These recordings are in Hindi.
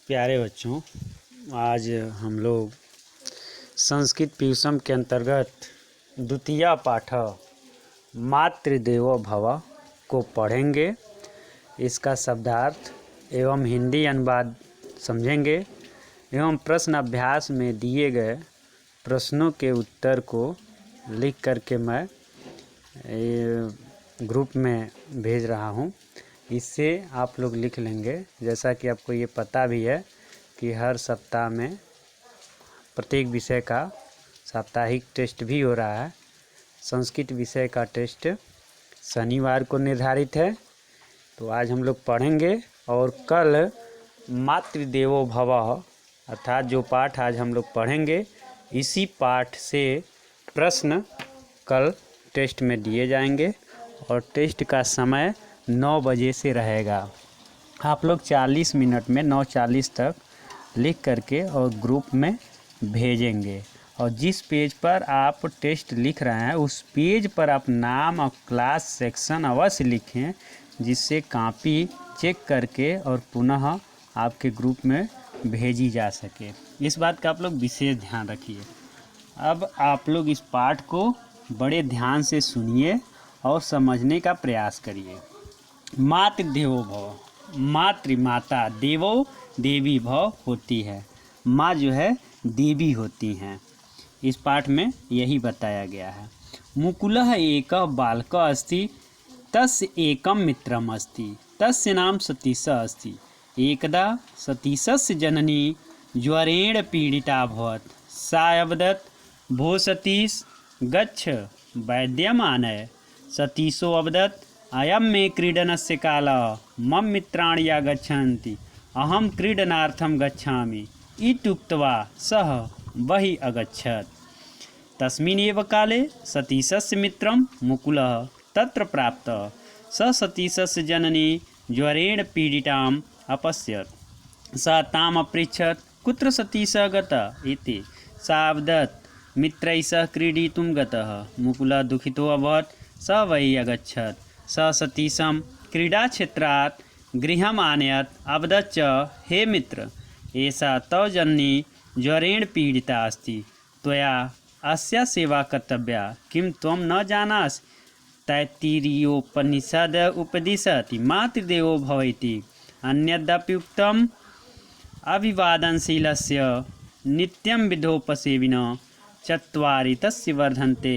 प्यारे बच्चों, आज हम लोग संस्कृत पीयूषम के अंतर्गत द्वितीय पाठ मातृदेवो भव को पढ़ेंगे। इसका शब्दार्थ एवं हिंदी अनुवाद समझेंगे एवं प्रश्न अभ्यास में दिए गए प्रश्नों के उत्तर को लिख करके मैं ग्रुप में भेज रहा हूँ। इससे आप लोग लिख लेंगे। जैसा कि आपको ये पता भी है कि हर सप्ताह में प्रत्येक विषय का साप्ताहिक टेस्ट भी हो रहा है। संस्कृत विषय का टेस्ट शनिवार को निर्धारित है, तो आज हम लोग पढ़ेंगे और कल मातृदेवो भवः अर्थात जो पाठ आज हम लोग पढ़ेंगे इसी पाठ से प्रश्न कल टेस्ट में दिए जाएंगे और टेस्ट का समय 9 बजे से रहेगा। आप लोग 40 मिनट में 9:40 तक लिख करके और ग्रुप में भेजेंगे और जिस पेज पर आप टेस्ट लिख रहे हैं उस पेज पर आप नाम और क्लास सेक्शन अवश्य लिखें, जिससे कॉपी चेक करके और पुनः आपके ग्रुप में भेजी जा सके। इस बात का आप लोग विशेष ध्यान रखिए। अब आप लोग इस पाठ को बड़े ध्यान से सुनिए और समझने का प्रयास करिए। मातृदेवो भव, माता, देवो देवी भव होती है। माँ जो है देवी होती हैं। इस पाठ में यही बताया गया है। मुकुलः एकः बालकः अस्ति, तस्य एकं मित्रम् अस्ति, तस्य नाम सतीशः अस्ति। एकदा सतीशस्य जननी ज्वरेण पीडिता अभवत्। सा अवदत्, भो सतीश गच्छ वैद्यम् आनय। सतीशो अवदत्, अयं मे क्रीडनस्य कालः, मम मित्राणि आगच्छन्ति, अहं क्रीडनार्थं गच्छामि इत्युक्त्वा सः बहिः अगच्छत्। तस्मिन्नेव काले सतीशस्य मित्रं मुकुलः तत्र प्राप्तः। स सतीशस्य जननी ज्वरेण पीडिताम् अपश्यत्। सा ताम् अपृच्छत्, कुत्र सतीशः गतः इति। सा अवदत्, मित्रैः सह क्रीडितुं गतः। मुकुलः दुःखितो अभवत्, स बहिः अगच्छत्। स सतीशं क्रीडाक्षेत्रात् गृहम् आनयत्। अवदत् च, हे मित्र, एषा तव जननी ज्वरेण पीडिता अस्ति, त्वया अस्या सेवा कर्तव्या, किं त्वं न जानासि? तैत्तिरीयोपनिषद् उपदिशति मातृदेवो भव इति। अन्यदपि उक्तम्, अभिवादनशीलस्य नित्यं विधोपसेविनः चत्वारि तस्य वर्धन्ते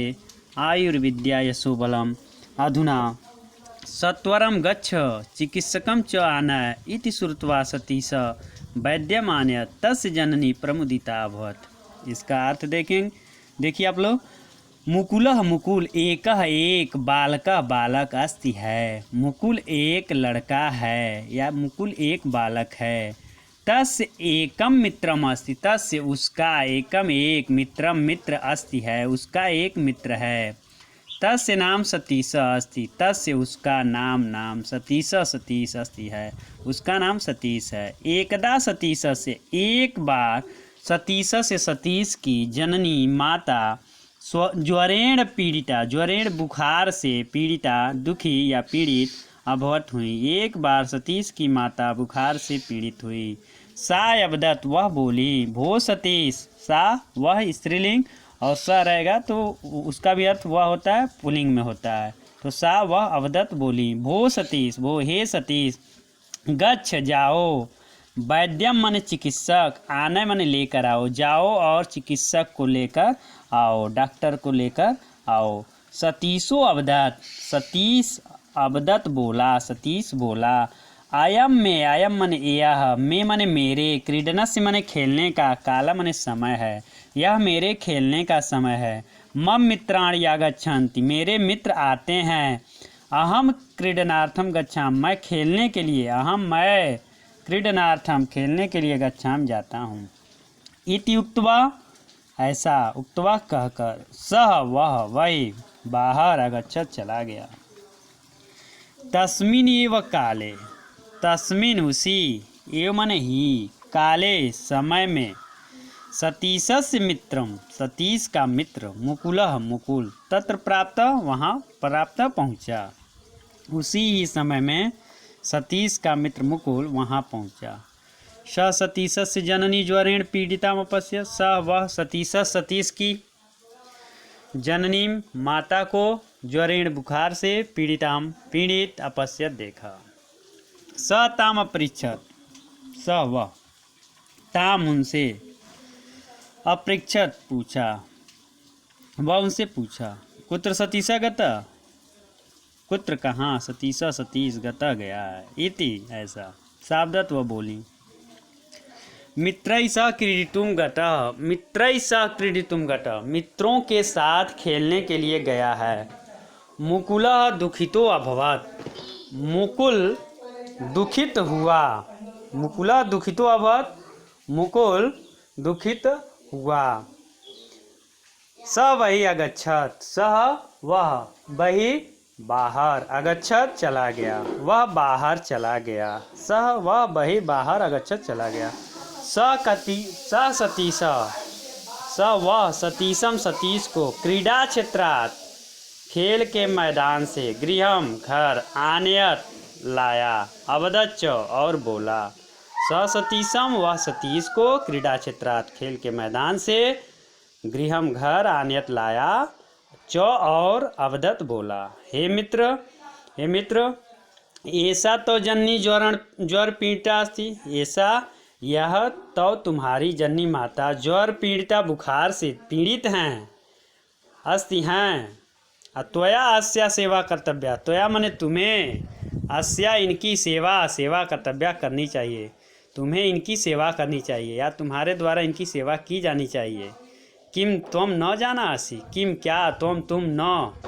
आयुर्विद्या यशोबलम्। अधुना सत्वरं गच्छ चिकित्सकं च आनय इति श्रुत्वा सतीशः वैद्यम् आनयत्। तस्य जननी प्रमुदिता अभवत्। इसका अर्थ देखिए आप लोग। मुकुलः मुकुल, एकः एक, बालकः बालक अस्ति है। मुकुल एक लड़का है या मुकुल एक बालक है। तस्य एकम मित्रम अस्ति, तस्य उसका, एकम एक, मित्रम मित्र अस्ति है, उसका एक मित्र है। तस्य नाम सतीशः अस्ति, तस्य उसका नाम सतीश अस्ति है, उसका नाम सतीश है। एकदा सतीश से, एक बार सतीश से, सतीश की जननी माता ज्वरेण पीड़िता, ज्वरेण बुखार से, पीड़िता दुखी या पीड़ित, अभवत हुई। एक बार सतीश की माता बुखार से पीड़ित हुई। सा अवदत्, वह बोली, भो सतीश। सा वह स्त्रीलिंग और स रहेगा तो उसका भी अर्थ वह होता है, पुल्लिंग में होता है। तो सा वह अवदत् बोली, भो सतीश, भो हे सतीश, गच्छ जाओ, वैद्यम माने चिकित्सक, आने माने लेकर आओ, जाओ और चिकित्सक को लेकर आओ, डॉक्टर को लेकर आओ। सतीशो अवदत्, सतीश अवदत् बोला, सतीश बोला। आयम में, आयम माने यह, में माने मेरे, क्रीडनस्य माने खेलने का, काला माने समय है, यह मेरे खेलने का समय है। मम मित्राणि आगच्छन्ति, मेरे मित्र आते हैं। अहम क्रीडनार्थम गच्छामि, मैं खेलने के लिए, मैं क्रीडनार्थम खेलने के लिए गच्छामि जाता हूँ। इति उक्त्वा, ऐसा उक्त्वा कहकर, सह वही बाहर अगच्छत् चला गया। तस्मिन् एव काले, तस्मिन् उसी, एव माने ही, काले समय में, सतीशस्य मित्रम, सतीश का मित्र, मुकुलः मुकुल, तत्र प्राप्त, वहाँ प्राप्त पहुँचा। उसी ही समय में सतीश का मित्र मुकुल वहाँ पहुँचा। स सतीशस्य जननी ज्वरेण पीड़ितामपश्य। स वह सतीश सतीश की जननी माता को ज्वरेण बुखार से पीड़ित अपश्यत देखा। स ताम अपृच्छत। स वह ताम उनसे अपृच्छत पूछा। वह उनसे पूछा कुत्र सतीशा गता। कुत्र कहाँ सतीशा सतीश गता गया है। इति ऐसा सावदत वह बोली। मित्रैः सह क्रीडितुम गतः। मित्रैः सह क्रीडितुम गतः मित्रों के साथ खेलने के लिए गया है। मुकुलः दुखितो अभवत्। मुकुल दुखित हुआ। मुकुलः दुखितो अभवत् मुकुल दुखित हुआ। स वही अगच्छत। सह वह वही बाहर अगच्छत चला गया। वह बाहर चला गया। सह वह वही बाहर अगच्छत चला गया। स सतीश स वह सतीशम सतीश को क्रीडा क्षेत्रात खेल के मैदान से गृहम घर आनयत लाया। अवदच्च और बोला। स सतीशम वह सतीश को क्रीडा क्षेत्रात खेल के मैदान से गृहम घर आनयत लाया। च और अवदत बोला। हे मित्र ऐसा तो जननी ज्वर पीड़िता अस्ति। ऐसा यह तो तुम्हारी जननी माता ज्वर पीड़िता बुखार से पीड़ित हैं। अस्ति हैं। त्वया अस्या सेवा कर्तव्या। त्वया मने तुम्हें अस्या इनकी सेवा कर्तव्या करनी चाहिए। तुम्हें इनकी सेवा करनी चाहिए या तुम्हारे द्वारा इनकी सेवा की जानी चाहिए। किम तुम न जाना आसी। किम क्या तुम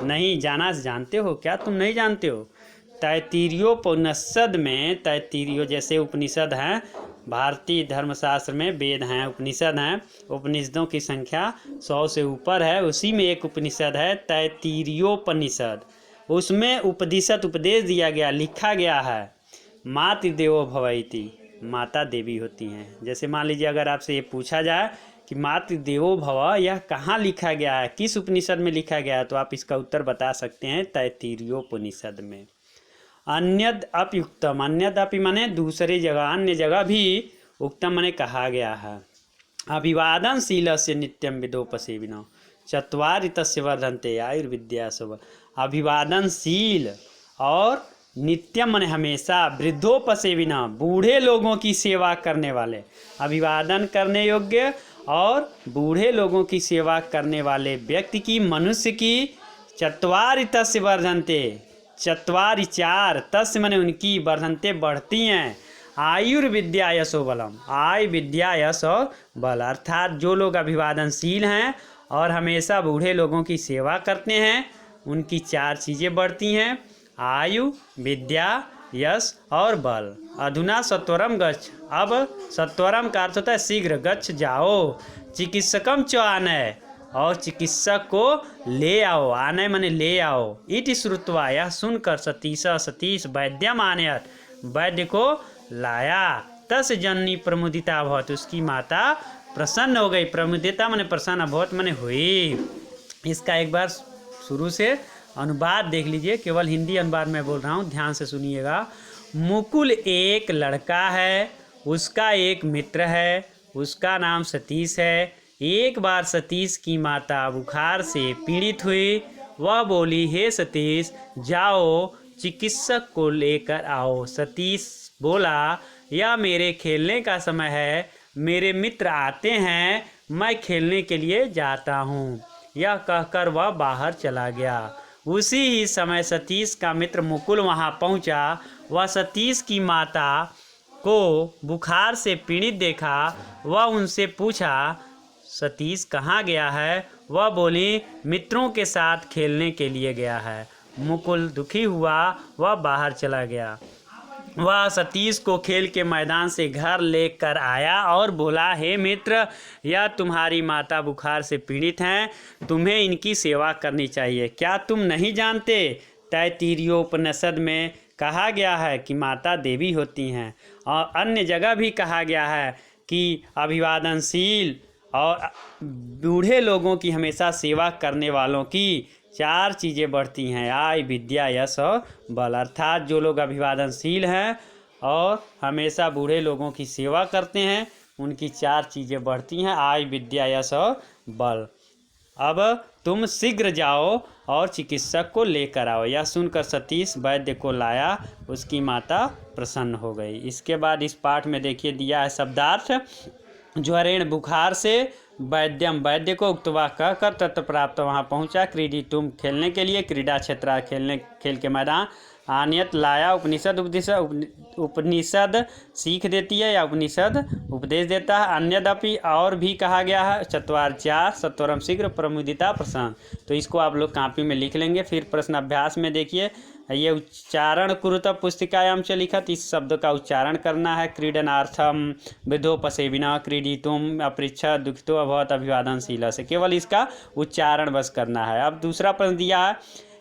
नहीं जाना जानते हो। क्या तुम नहीं जानते हो। तैत्तिरीयोपनिषद में तैत्तिरीय जैसे उपनिषद हैं भारतीय धर्मशास्त्र में वेद हैं उपनिषद हैं। उपनिषदों की संख्या 100 से ऊपर है। उसी में एक उपनिषद है तैत्तिरीयोपनिषद। उसमें उपदेश दिया गया लिखा गया है मातृदेवो भव इति। माता देवी होती हैं। जैसे मान लीजिए अगर आपसे ये पूछा जाए कि मातृदेवो भव यह कहाँ लिखा गया है किस उपनिषद में लिखा गया है तो आप इसका उत्तर बता सकते हैं तैत्तिरीयोपनिषद में। अन्यद अपि उक्तम। अन्यद अपि माने दूसरी जगह अन्य जगह भी उक्तम माने कहा गया है। अभिवादनशीलस्य नित्यम विदोपसेविनो चत्वारि तस्य वर्धन्ते आयुर्विद्या सब। अभिवादनशील और नित्यम माने हमेशा वृद्धोपसेविना बूढ़े लोगों की सेवा करने वाले। अभिवादन करने योग्य और बूढ़े लोगों की सेवा करने वाले व्यक्ति की मनुष्य की चत्वारि तस्य वर्धन्ते। चत्वारि चार तस्य माने उनकी वर्धन्ते बढ़ती हैं। आयुर्विद्या यशो बलम। आय विद्या यश और बल अर्थात जो लोग अभिवादनशील हैं और हमेशा बूढ़े लोगों की सेवा करते हैं उनकी 4 चीज़ें बढ़ती हैं आयु विद्या यश और बल। अधुना सत्वरम गच्छ। अब सत्वरम का अर्थ होता है शीघ्र। गच्छ जाओ। चिकित्सकम च आनय और चिकित्सक को ले आओ। आनय माने ले आओ। इति श्रुत्वा यह सुनकर सतीश वैद्यम आनयत वैद्य को लाया। तस् जननी प्रमुदिता भवत। उसकी माता प्रसन्न हो गई। प्रमुदिता माने प्रसन्न भवत माने हुई। इसका एक बार शुरू से अनुवाद देख लीजिए। केवल हिंदी अनुवाद में बोल रहा हूँ ध्यान से सुनिएगा। मुकुल एक लड़का है। उसका एक मित्र है। उसका नाम सतीश है। एक बार सतीश की माता बुखार से पीड़ित हुई। वह बोली हे सतीश जाओ चिकित्सक को लेकर आओ। सतीश बोला यह मेरे खेलने का समय है। मेरे मित्र आते हैं मैं खेलने के लिए जाता हूँ। यह कहकर वह बाहर चला गया। उसी ही समय सतीश का मित्र मुकुल वहाँ पहुँचा। वह सतीश की माता को बुखार से पीड़ित देखा। वह उनसे पूछा सतीश कहाँ गया है। वह बोली मित्रों के साथ खेलने के लिए गया है। मुकुल दुखी हुआ। वह बाहर चला गया। वह सतीश को खेल के मैदान से घर लेकर आया और बोला हे मित्र यह तुम्हारी माता बुखार से पीड़ित हैं। तुम्हें इनकी सेवा करनी चाहिए। क्या तुम नहीं जानते तैत्तिरीयोपनिषद में कहा गया है कि माता देवी होती हैं और अन्य जगह भी कहा गया है कि अभिवादनशील और बूढ़े लोगों की हमेशा सेवा करने वालों की 4 चीज़ें बढ़ती हैं आय विद्या यश और बल। अर्थात जो लोग अभिवादनशील हैं और हमेशा बूढ़े लोगों की सेवा करते हैं। उनकी 4 चीज़ें बढ़ती हैं, आय, विद्या, यश और बल। अब तुम शीघ्र जाओ और चिकित्सक को लेकर आओ। यह सुनकर सतीश वैद्य को लाया। उसकी माता प्रसन्न हो गई। इसके बाद इस पाठ में देखिए दिया है शब्दार्थ। ज्वरेण बुखार से वैद्यम, वैद्य को उक्तवा कहकर तत्व प्राप्त वहाँ पहुँचा। क्रीडितुम खेलने के लिए, क्रीडा क्षेत्र खेल के मैदान। आनियत लाया, उपनिषद उपनिषद सीख देती है या उपनिषद उपदेश देता है। अन्यदपि और भी कहा गया है। चत्वार 4 सत्वरम शीघ्र प्रमुदिता प्रसन्न। तो इसको आप लोग कॉपी में लिख लेंगे। फिर प्रश्न अभ्यास में देखिए ये उच्चारण कुरुतः पुस्तिकायाम से लिखत। इस शब्द का उच्चारण करना है। क्रीडनार्थम विधोपसेविना क्रीडितुम अपृच्छत दुखितो अभवत अभिवादनशील से, केवल इसका उच्चारण बस करना है। अब दूसरा प्रश्न दिया है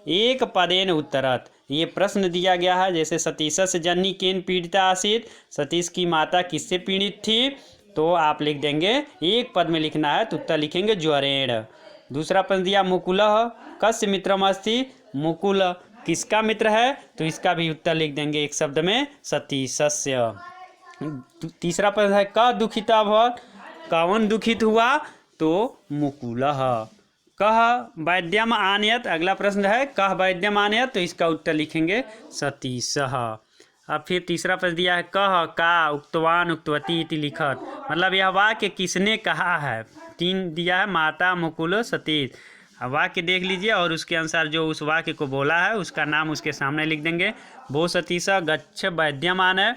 एक पदेन उत्तरत। ये प्रश्न दिया गया है जैसे सतीशस्य जननी केन पीड़िता आसीत, सतीश की माता किससे पीड़ित थी, तो आप लिख देंगे एक पद में लिखना है तो उत्तर लिखेंगे ज्वरेण। दूसरा प्रश्न दिया मुकुलः कस्य मित्रम अस्ति, मुकुल किसका मित्र है, तो इसका भी उत्तर लिख देंगे एक शब्द में सतीशस्य। तीसरा प्रश्न है क दुखिता भवत्, कौन दुखित हुआ, तो मुकुलः। कह वैद्यम आनयत, अगला प्रश्न है कह वैद्यम आनयत, तो इसका उत्तर लिखेंगे सतीशः। अब फिर तीसरा प्रश्न दिया है कह का उक्तवान उक्तवती इति लिखत, मतलब यह वाक्य किसने कहा है। 3 दिया है माता, मुकुल, सतीश। अब वाक्य देख लीजिए और उसके अनुसार जो उस वाक्य को बोला है उसका नाम उसके सामने लिख देंगे। वो सतीश गच्छ वैद्यम आनय,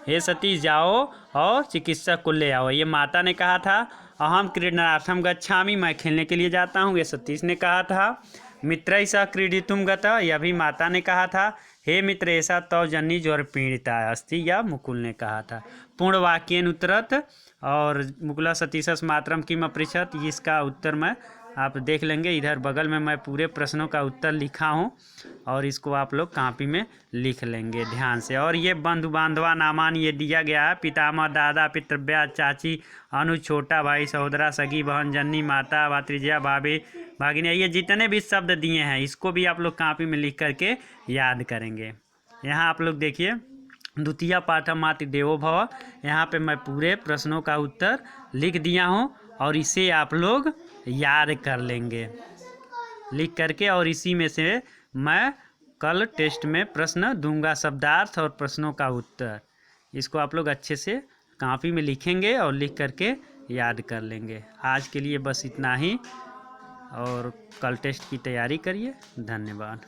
हे सतीश जाओ और चिकित्सक को ले आओ, ये माता ने कहा था। अहम क्रीडनार्थम गच्छामि, मैं खेलने के लिए जाता हूँ, ये सतीश ने कहा था। मित्रैः सह क्रीडितुम गतः, यह भी माता ने कहा था। हे मित्र ऐसा तव जननी ज्वर पीड़िता अस्ति, या मुकुल ने कहा था। पूर्ण वाक्येन उत्तरत और मुकुला सतीशस मातरम किम अपृच्छत, इसका उत्तर मैं आप देख लेंगे। इधर बगल में मैं पूरे प्रश्नों का उत्तर लिखा हूँ और इसको आप लोग कॉपी में लिख लेंगे ध्यान से। और ये बंधु बांधवा नामान ये दिया गया है। पितामह, दादा, पितृव्या, चाची, अनु, छोटा भाई, सहोदरा, सगी बहन, जननी, माता, भातृजा, भाभी, भागिनी, ये जितने भी शब्द दिए हैं इसको भी आप लोग कॉपी में लिख करके याद करेंगे। यहाँ आप लोग देखिए द्वितीय पाठम मातृ देवो भव, यहाँ पे मैं पूरे प्रश्नों का उत्तर लिख दिया हूँ और इसे आप लोग याद कर लेंगे लिख करके। और इसी में से मैं कल टेस्ट में प्रश्न दूंगा, शब्दार्थ और प्रश्नों का उत्तर। इसको आप लोग अच्छे से कॉपी में लिखेंगे और लिख करके याद कर लेंगे। आज के लिए बस इतना ही और कल टेस्ट की तैयारी करिए। धन्यवाद।